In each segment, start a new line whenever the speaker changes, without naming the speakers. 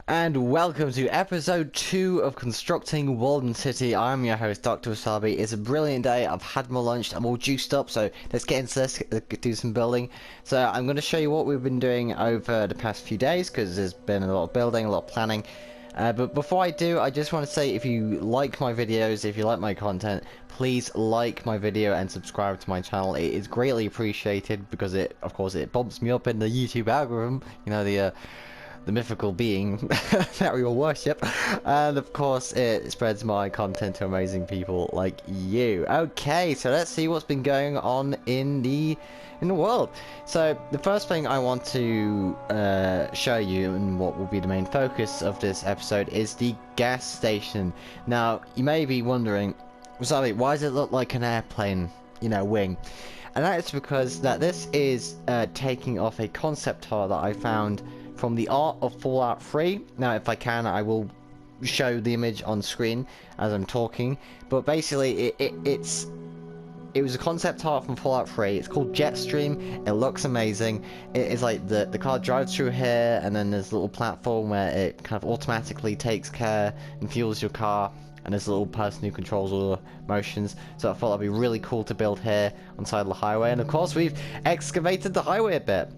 And welcome to episode 2 of Constructing Walden City. I'm your host, Dr. Wasabi. It's a brilliant day. I've had my lunch. I'm all juiced up, so let's get into this, do some building. So I'm going to show you what we've been doing over the past few days, because there's been a lot of building, a lot of planning. But before I do, I just want to say, if you like my videos, if you like my content, please like my video and subscribe to my channel. It is greatly appreciated, because of course, it bumps me up in the YouTube algorithm. You know, the mythical being that we all worship, and of course it spreads my content to amazing people like you. Okay, so let's see what's been going on in the world. So the first thing I want to show you, and what will be the main focus of this episode, is the gas station. Now you may be wondering, Wasabi, why does it look like an airplane, you know, wing? And that is because this is taking off a concept art that I found from the art of Fallout 3. Now, if I can, I will show the image on screen as I'm talking. But basically, it was a concept art from Fallout 3. It's called Jetstream. It looks amazing. It is like the car drives through here, and then there's a little platform where it kind of automatically takes care and fuels your car. And there's a little person who controls all the motions. So I thought that'd be really cool to build here on the side of the highway. And of course, we've excavated the highway a bit.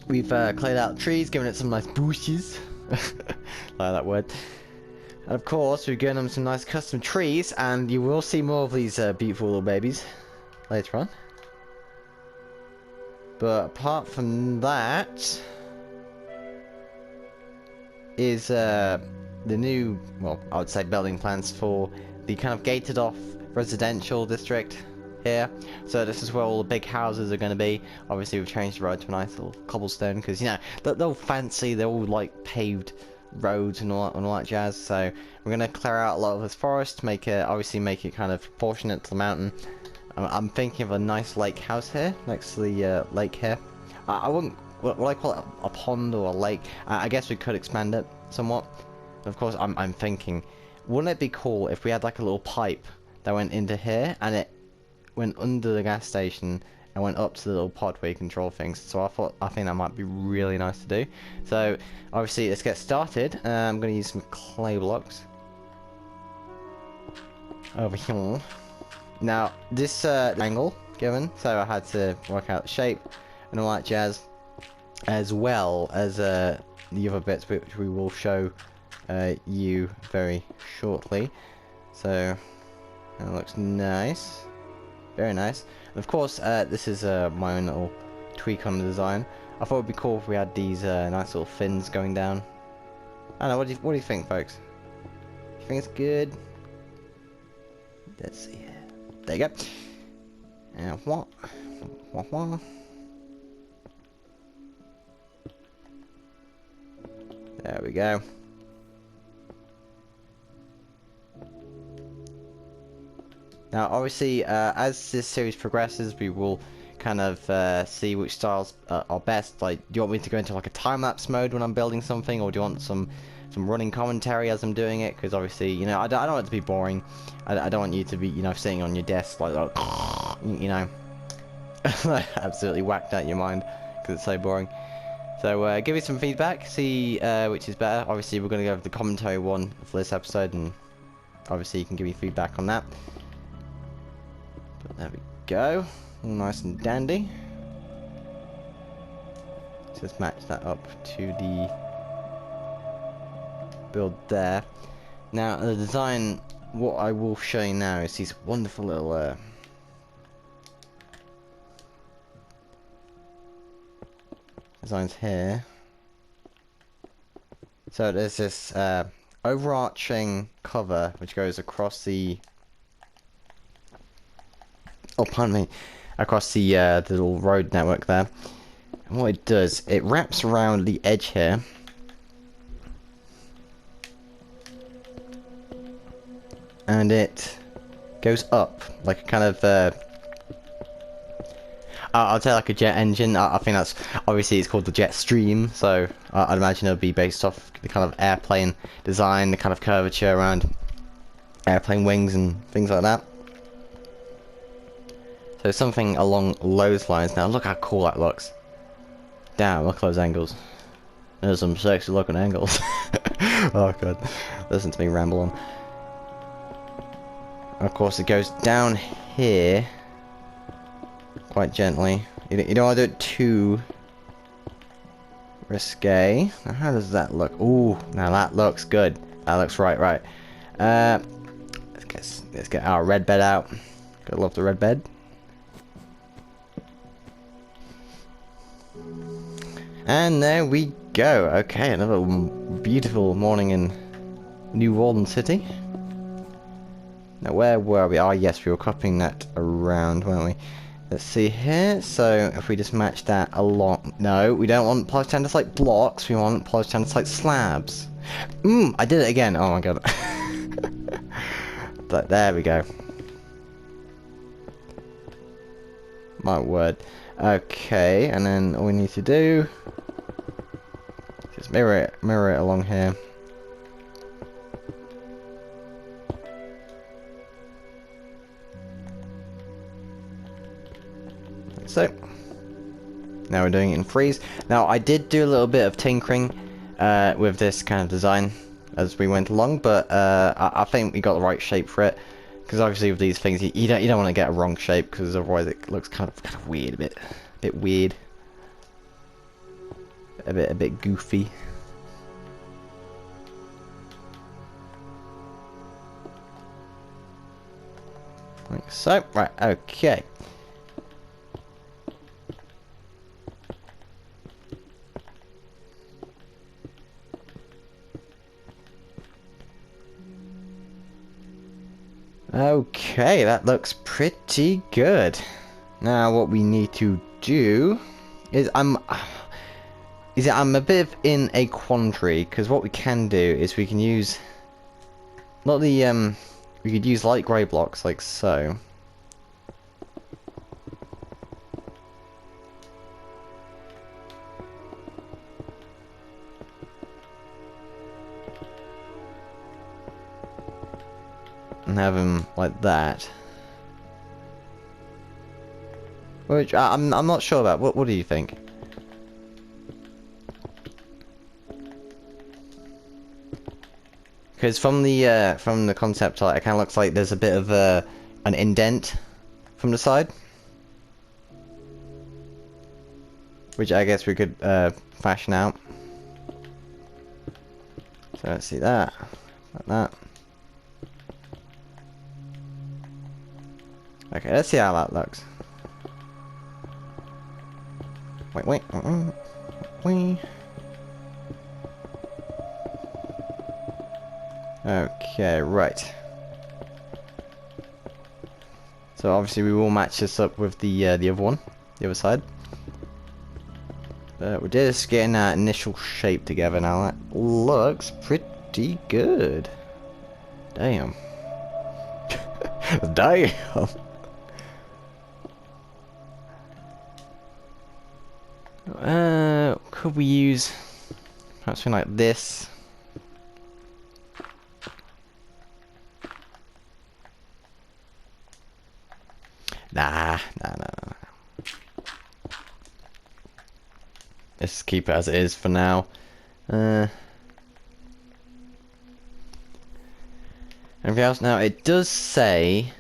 We've cleared out trees, given it some nice bushes. Like that word. And of course, we've given them some nice custom trees, and you will see more of these beautiful little babies later on. But apart from that, is the new, well, I would say building plans for the kind of gated off residential district here. So this is where all the big houses are going to be. Obviously we've changed the road to a nice little cobblestone, because, you know, they're all fancy, they're all like paved roads and all that jazz. So we're going to clear out a lot of this forest to make it, obviously make it kind of proportionate to the mountain. I'm thinking of a nice lake house here next to the lake here. I wouldn't, what I call it, a pond or a lake. I guess we could expand it somewhat. Of course, I'm thinking, wouldn't it be cool if we had like a little pipe that went into here, and it went under the gas station and went up to the little pod where you control things? So I think that might be really nice to do. So obviously let's get started. I'm going to use some clay blocks over here. Now this angle given, so I had to work out the shape and all that jazz, as well as the other bits which we will show you very shortly. So it looks nice. Very nice. And of course, this is my own little tweak on the design. I thought it'd be cool if we had these nice little fins going down. I don't know. What do you think, folks? You think it's good? Let's see. There you go. And what? There we go. Now, obviously, as this series progresses, we will kind of see which styles are best. Like, do you want me to go into like a time-lapse mode when I'm building something, or do you want some running commentary as I'm doing it? Because obviously, you know, I don't want it to be boring. I don't want you to be, you know, sitting on your desk like you know, absolutely whacked out your mind because it's so boring. So give me some feedback, see which is better. Obviously, we're going to go with the commentary one for this episode, and obviously you can give me feedback on that. But there we go, all nice and dandy. Just match that up to the build there. Now the design, what I will show you now is these wonderful little designs here. So there's this overarching cover which goes across the, oh pardon me, across the little road network there. And what it does, it wraps around the edge here. And it goes up like a kind of I'll say like a jet engine. I think that's, obviously it's called the jet stream, so I'd imagine it'll be based off the kind of airplane design, the kind of curvature around airplane wings and things like that. So something along those lines. Now look how cool that looks. Damn, look at those angles. There's some sexy looking angles. Oh god, listen to me ramble on. Of course, it goes down here quite gently. You don't want to do it too risque. Now, how does that look? Ooh, now that looks good. That looks right. Let's get our red bed out. Gotta love the red bed. And there we go. Okay, another beautiful morning in New Walden City. Now, where were we? Oh, yes, we were copying that around, weren't we? Let's see here. So, if we just match that along... No, we don't want polished andesite blocks. We want polished andesite slabs. I did it again. Oh, my God. But there we go. My word. Okay, and then all we need to do... just mirror it along here. So, now we're doing it in freeze. Now, I did do a little bit of tinkering with this kind of design as we went along, but I think we got the right shape for it. Because obviously with these things, you don't want to get a wrong shape, because otherwise it looks kind of weird, a bit weird, a bit goofy. Like so, right, okay. Okay, that looks pretty good. Now what we need to do is I'm a bit in a quandary, because what we can do is we can use not the we could use light grey blocks like so. And have them like that. Which I'm not sure about. What do you think? Because from the concept art, it kind of looks like there's a bit of an indent from the side, which I guess we could fashion out. So let's see that, like that. Okay, let's see how that looks. Wait. Okay, right. So obviously we will match this up with the other one, the other side. But we're just getting that initial shape together now. That looks pretty good. Damn. Damn. Could we use perhaps something like this? Nah. Let's keep it as it is for now. Anything else? Now it does say,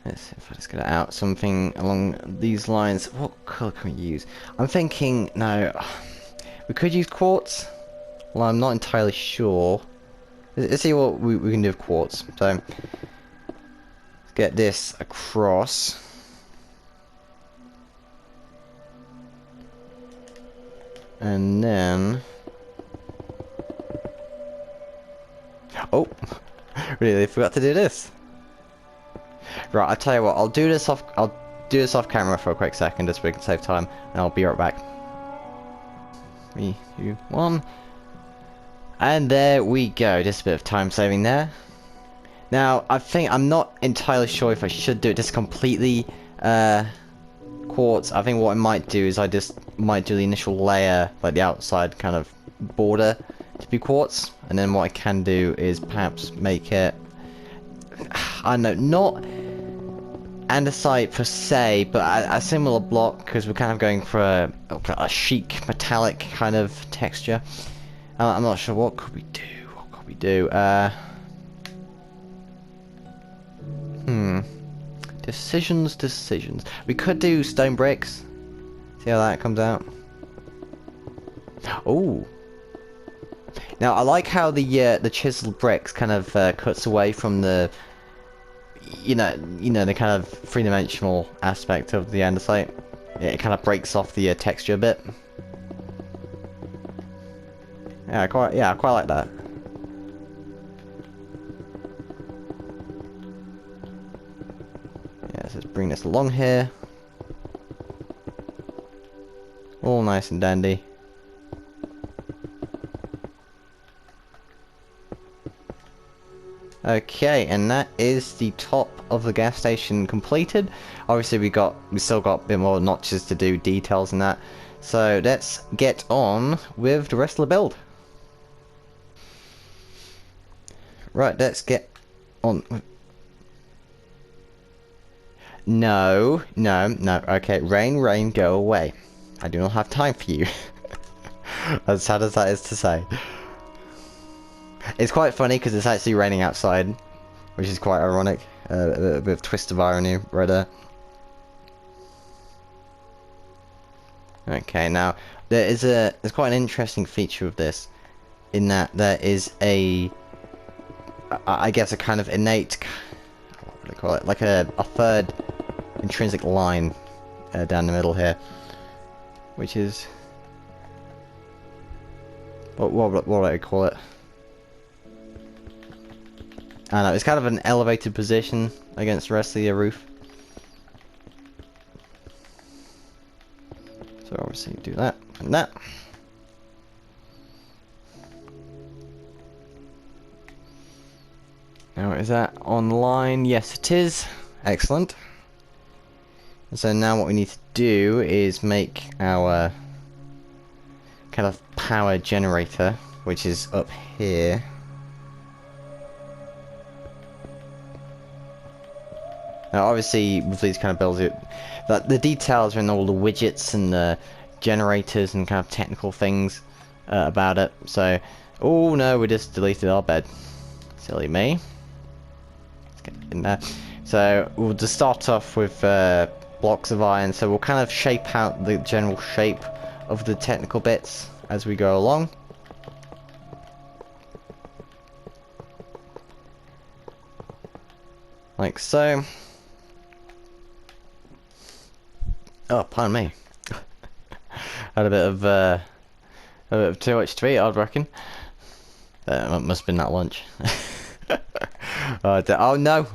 let's see if I just get it out, something along these lines. What colour can we use? I'm thinking, no, we could use quartz. Well, I'm not entirely sure. Let's see what we can do with quartz. So, let's get this across. And then... oh! Really forgot to do this. Right, I'll tell you what, I'll do this off camera for a quick second just so we can save time, and I'll be right back. 3, 2, 1. And there we go, just a bit of time saving there. Now, I'm not entirely sure if I should do it just completely quartz. I think what I might do is I just might do the initial layer, like the outside kind of border, to be quartz. And then what I can do is perhaps make it, I don't know, not andesite per se, but a similar block, because we're kind of going for a chic metallic kind of texture. I'm not sure, what could we do? we do? Decisions. We could do stone bricks. See how that comes out. Oh. Now I like how the chiseled bricks kind of cuts away from the the kind of three-dimensional aspect of the andesite. It kind of breaks off the texture a bit. I quite like that. Yeah, so let's bring this along here. All nice and dandy. Okay, and that is the top of the gas station completed. Obviously we still got a bit more notches to do, details and that. So let's get on with the rest of the build. Right, let's get on. No. Okay, rain, go away. I do not have time for you. As sad as that is to say. It's quite funny because it's actually raining outside, which is quite ironic. A bit of twist of irony right there. Okay, now there's quite an interesting feature of this, in that there is I guess a kind of innate, what do I call it, like a third intrinsic line down the middle here, which is what do I call it? I don't know, it's kind of an elevated position against the rest of the roof. So obviously do that and that. Now is that online? Yes it is. Excellent. And so now what we need to do is make our kind of power generator, which is up here. Now obviously with these kind of builds, the details are in all the widgets and the generators and kind of technical things about it. So, oh no, we just deleted our bed. Silly me. Let's get in there. So we'll just start off with blocks of iron. So we'll kind of shape out the general shape of the technical bits as we go along. Like so. Oh, pardon me. Had a bit of too much to eat, I'd reckon. Must have been that lunch. Oh no,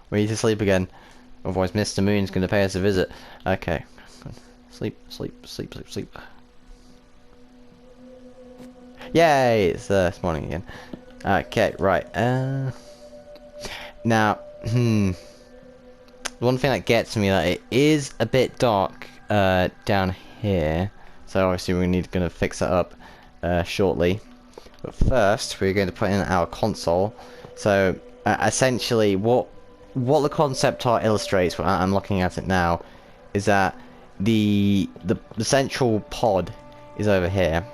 we need to sleep again. Otherwise, Mr. Moon's going to pay us a visit. Okay, sleep. Yay! It's this morning again. Okay, right. Now, one thing that gets me, that it is a bit dark down here, so obviously we're gonna fix that up shortly. But first, we're going to put in our console. So essentially, what the concept art illustrates, when I'm looking at it now, is that the central pod is over here,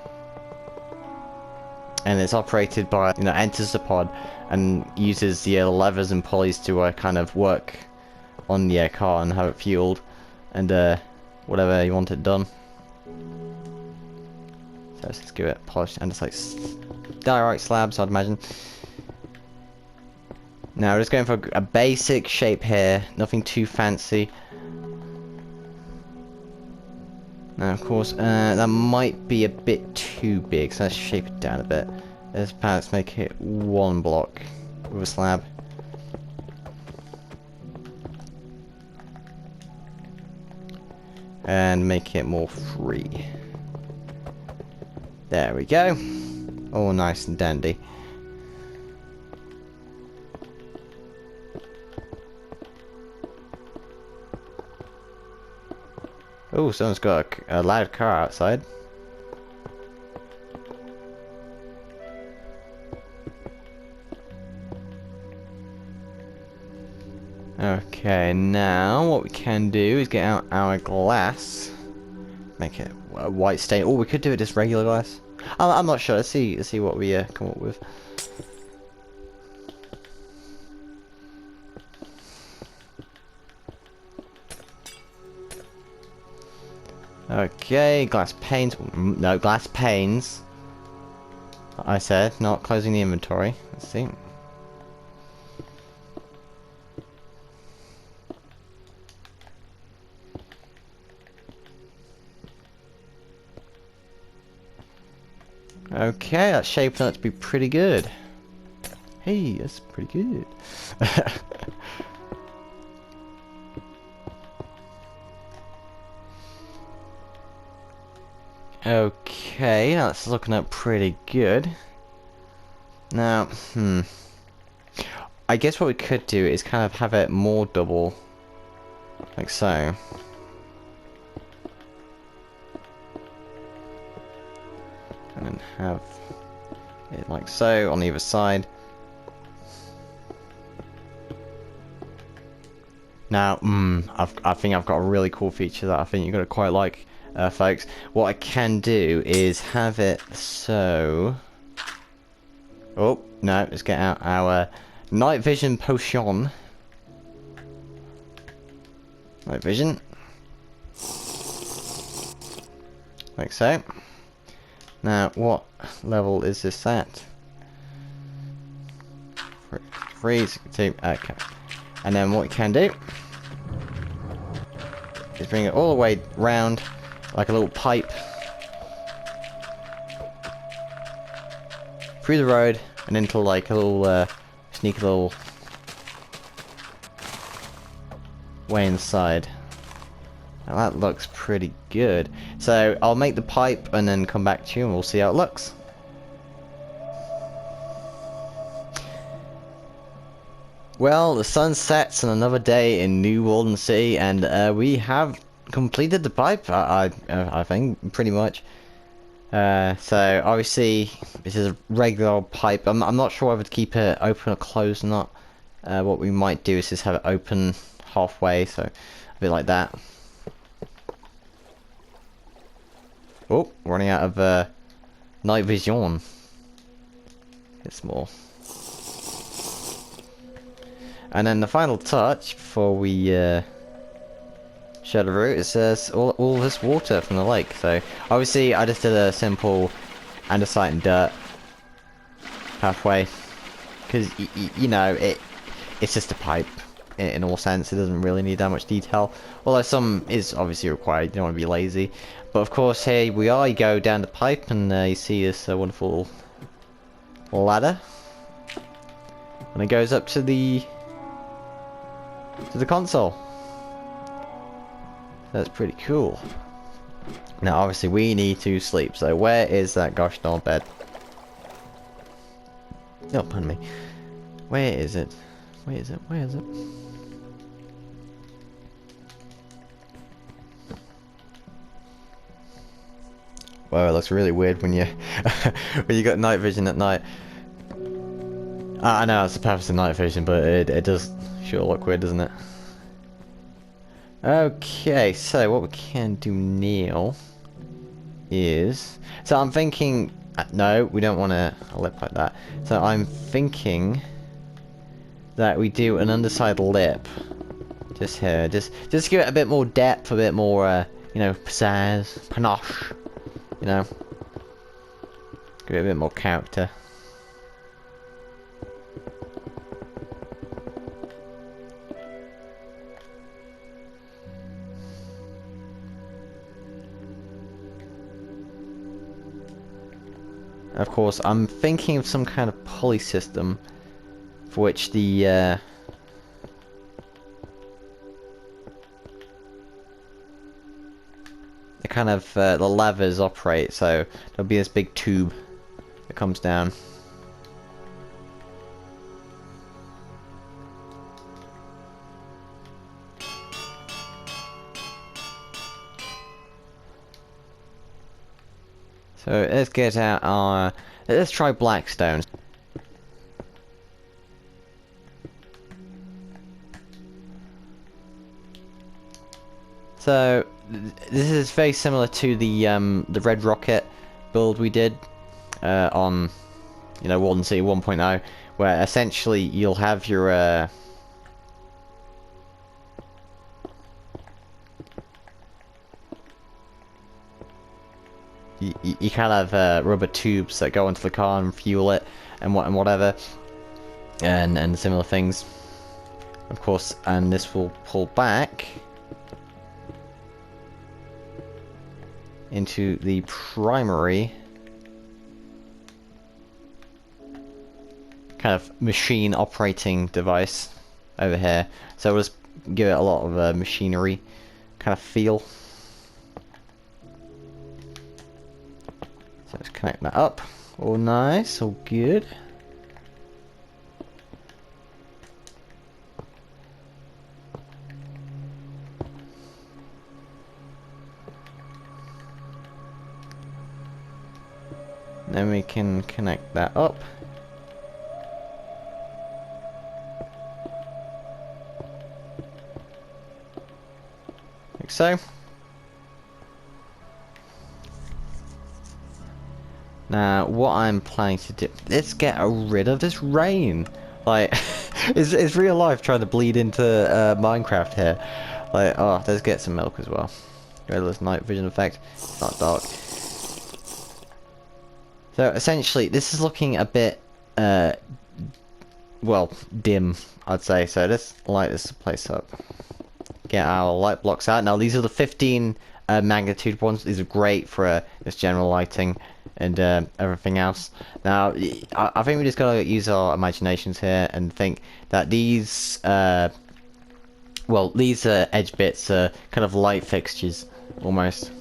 and it's operated by, enters the pod and uses the levers and pulleys to kind of work on the car and have it fueled and whatever you want it done. So let's just give it polished and it's like diorite slabs, I'd imagine. Now we're just going for a basic shape here, nothing too fancy. Now of course that might be a bit too big, so let's shape it down a bit. Let's perhaps make it one block with a slab. And make it more free. There we go. All nice and dandy. Oh, someone's got a loud car outside. Okay, now what we can do is get out our glass, make it a white stain. Oh, we could do it just regular glass. I'm not sure. Let's see what we come up with. Okay, glass panes. No, glass panes. I said, not closing the inventory. Let's see. Okay, that's shaping up to be pretty good. Hey, that's pretty good. Okay, that's looking up pretty good. Now, I guess what we could do is kind of have it more double, like so. And then have it like so on either side. Now, I think I've got a really cool feature that I think you're going to quite like, folks. What I can do is have it so... Oh, no, let's get out our night vision potion. Night vision. Like so. Now, what level is this at? 3, 2, okay. And then what you can do is bring it all the way round like a little pipe through the road and into like a little sneaky little way inside. Now that looks pretty good. So I'll make the pipe and then come back to you and we'll see how it looks. Well, the sun sets on another day in New Walden City, and we have completed the pipe. I think pretty much. So obviously this is a regular old pipe. I'm not sure whether to keep it open or closed or not. What we might do is just have it open halfway, so a bit like that. Oh, running out of night vision. It's more. And then the final touch before we shut the route, it says all this water from the lake. So obviously I just did a simple andesite and dirt halfway, because you know it's just a pipe in all sense. It doesn't really need that much detail, although some is obviously required. You don't want to be lazy. But of course, here we are. You go down the pipe and you see this wonderful ladder, and it goes up to the console. That's pretty cool. Now obviously we need to sleep, so where is that gosh darn bed? Oh, pardon me. Where is it? Where is it? Where is it? Wow, it looks really weird when you when you got night vision at night. I know it's the purpose of night vision, but it does sure look weird, doesn't it? Okay, so what we can do now is... So I'm thinking... no, we don't want a lip like that. So I'm thinking that we do an underside lip. Just here. Just give it a bit more depth, a bit more, you know, pizzazz, panache. You know? Give it a bit more character. Of course, I'm thinking of some kind of pulley system for which the kind of the levers operate. So there'll be this big tube that comes down. So let's get out our... Let's try Blackstone. So this is very similar to the Red Rocket build we did on, you know, Walden City 1.0, where essentially you'll have your you kind of have rubber tubes that go into the car and fuel it and whatever, and similar things, of course. And this will pull back into the primary kind of machine operating device over here. So we'll just give it a lot of machinery kind of feel. So let's connect that up. All nice, all good. Then we can connect that up. Like so. Now, what I'm planning to do... Let's get rid of this rain! Like, it's real life trying to bleed into Minecraft here. Like, oh, let's get some milk as well. Get rid of this night vision effect. It's not dark. So, essentially, this is looking a bit, well, dim, I'd say. So, let's light this place up. Get our light blocks out. Now, these are the 15 magnitude ones. These are great for this general lighting and everything else. Now, I think we just gotta use our imaginations here and think that these, well, these edge bits are kind of light fixtures, almost.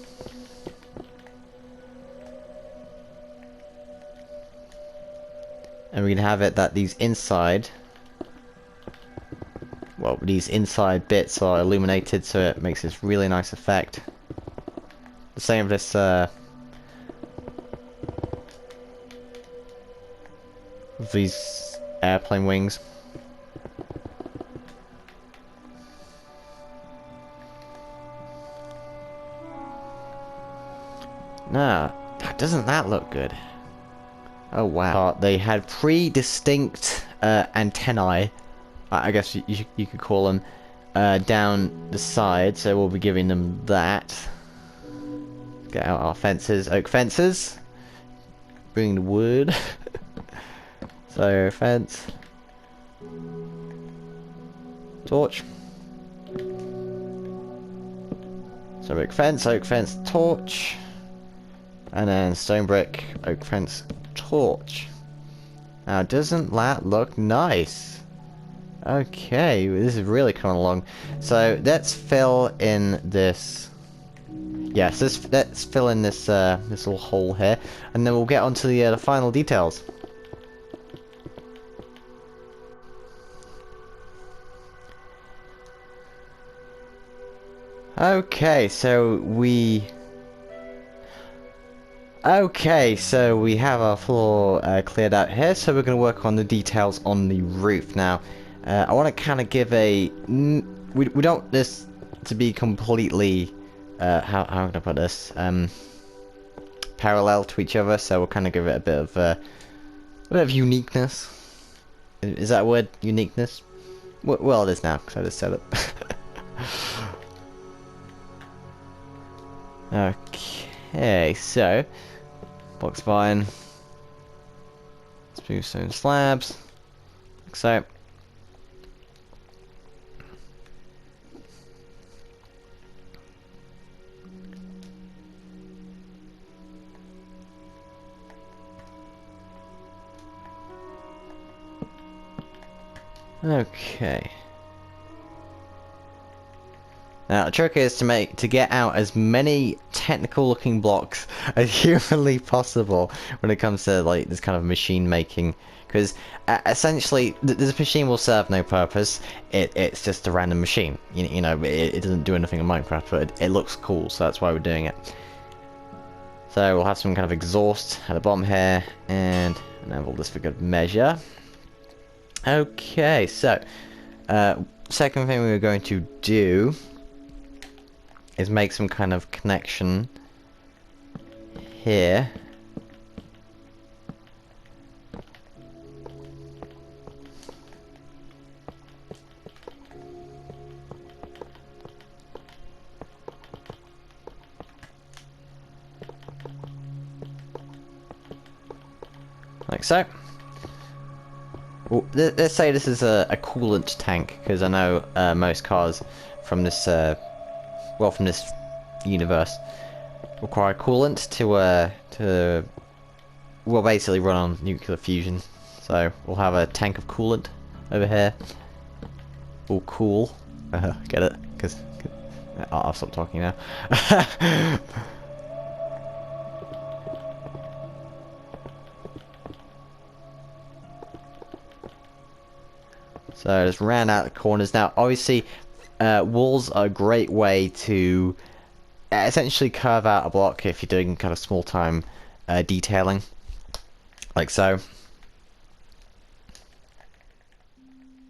And we can have it that these inside, well, these inside bits are illuminated, so it makes this really nice effect. The same with this, these airplane wings. Now, doesn't that look good? Oh wow. They had three distinct antennae, I guess you could call them, down the side, so we'll be giving them that. Get out our fences, oak fences. Bring the wood. So, fence. Torch. So, oak fence, torch. And then stone brick, oak fence, torch. Now, doesn't that look nice? Okay, this is really coming along. So, let's fill in this. Yes, let's fill in this this little hole here, and then we'll get onto the final details. Okay, so we have our floor cleared out here, so we're going to work on the details on the roof. Now, I want to kind of give a... We don't want this to be completely... how can I put this? Parallel to each other, so we'll kind of give it a bit of uniqueness. Is that a word? Uniqueness? Well, it is now, because I just said it. Okay, so... Box fine. Smooth stone slabs. Like so. Okay. Now the trick is to get out as many technical looking blocks as humanly possible when it comes to like this kind of machine making, because essentially this machine will serve no purpose. It's just a random machine. You know, it doesn't do anything in Minecraft, but it looks cool, so that's why we're doing it. So we'll have some kind of exhaust at the bottom here, and enable this for good measure. Okay, so second thing we were going to do is make some kind of connection here. like so. Well, let's say this is a coolant tank, because I know most cars from this, well, from this universe require coolant to well, basically run on nuclear fusion. So we'll have a tank of coolant over here. All cool. Get it? Because I'll stop talking now. So just round out the corners. Now, obviously, walls are a great way to essentially curve out a block if you're doing kind of small time detailing, like so.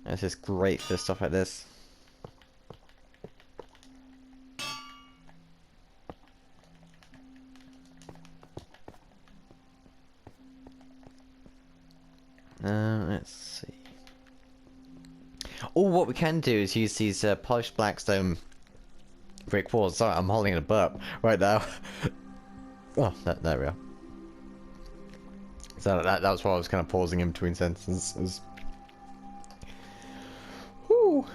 It's just great for stuff like this. Let's see. Oh, what we can do is use these polished blackstone brick walls. Sorry, I'm holding a burp right now. Oh, there we are. So that was why I was kind of pausing in between sentences. Whew.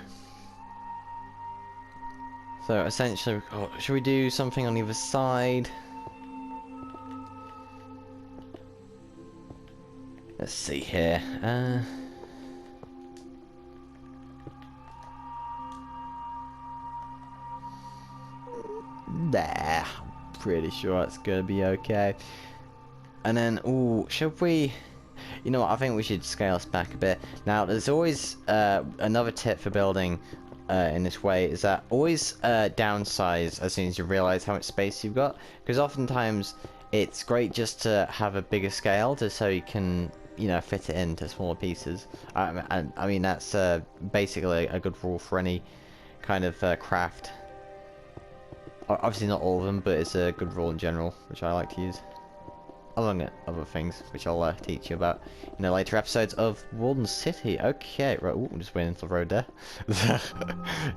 So essentially, should we do something on either side? Let's see here. Nah, I'm pretty sure it's gonna be okay. And then, ooh, should we? You know what? I think we should scale this back a bit. Now, there's always another tip for building in this way is that always downsize as soon as you realize how much space you've got, because oftentimes it's great just to have a bigger scale, just so you can, you know, fit it into smaller pieces. And I mean that's basically a good rule for any kind of craft. Obviously not all of them, but it's a good rule in general, which I like to use. Among other things, which I'll teach you about in the later episodes of Walden City. Okay, right, ooh, just went into the road there.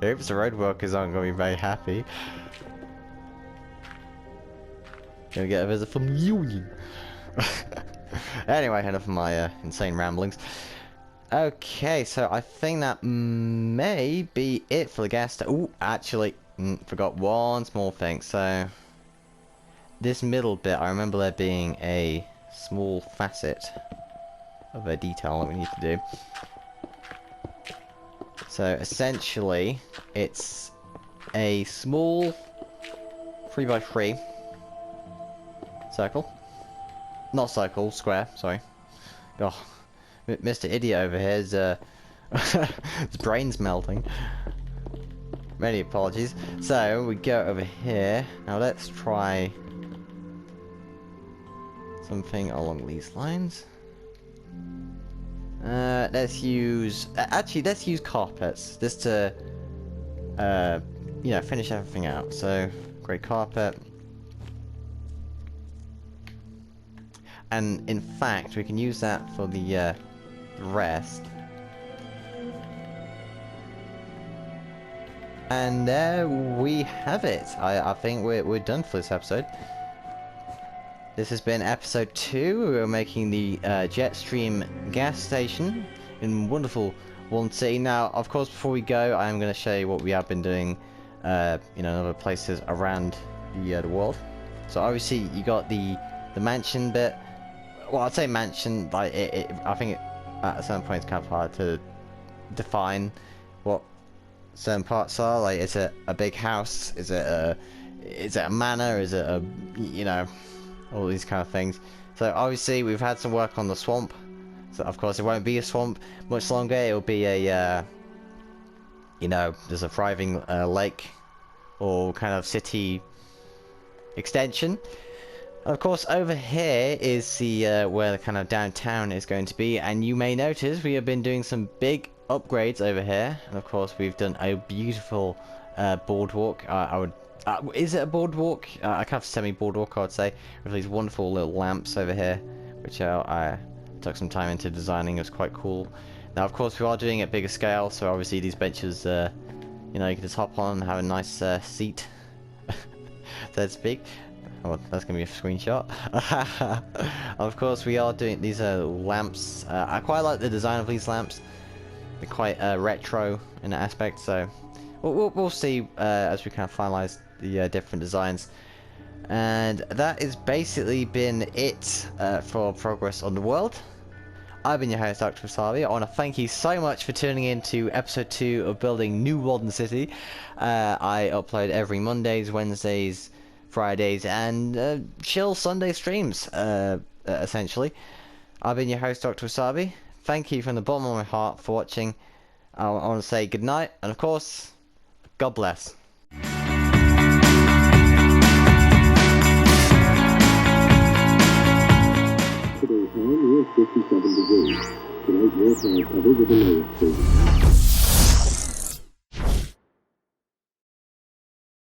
Oops, the road workers aren't going to be very happy. Gonna get a visit from the Union. Anyway, enough of my insane ramblings. Okay, so I think that may be it for the gas. Ooh, actually, forgot one small thing. So this middle bit, I remember there being a small facet of a detail that we need to do. So essentially, it's a small 3x3 circle. Not circle, square, sorry. Oh, Mr. Idiot over here is, his brain's melting. Many apologies. So, we go over here. Now let's try something along these lines. Let's use... actually, let's use carpets, just to, you know, finish everything out. So, grey carpet. And in fact, we can use that for the rest. And there we have it. I think we're done for this episode. This has been episode 2. We're making the Jetstream gas station in wonderful Walden City. Now, of course, before we go, I am going to show you what we have been doing, you know, in other places around the world. So obviously, you got the mansion bit. Well, I'd say mansion. Like I think at a certain point it's kind of hard to define what certain parts are. Like, is it a big house? Is it a manor? Is it a, you know, all these kind of things. So obviously we've had some work on the swamp. So of course it won't be a swamp much longer. It'll be a, you know, there's a thriving lake or kind of city extension. Of course, over here is the where the kind of downtown is going to be, and you may notice we have been doing some big upgrades over here. And of course, we've done a beautiful boardwalk. Is it a boardwalk? A kind of semi-boardwalk, I would say, with these wonderful little lamps over here, which I took some time into designing. It was quite cool. Now, of course, we are doing it at bigger scale, so obviously these benches, you know, you can just hop on and have a nice seat, so to speak. Oh, that's gonna be a screenshot. Of course, we are doing these lamps. I quite like the design of these lamps. They're quite retro in that aspect, so we'll see as we kind of finalize the different designs. And that has basically been it for progress on the world. I've been your host, Dr. Wasabi. I want to thank you so much for tuning in to episode 2 of building New Walden City. I upload every Mondays, Wednesdays, Fridays, and chill Sunday streams, essentially. I've been your host, Dr. Wasabi. Thank you from the bottom of my heart for watching. I want to say good night, and of course, God bless.
Today's high near 57 degrees. Tonight, more cloud cover with a low exposure.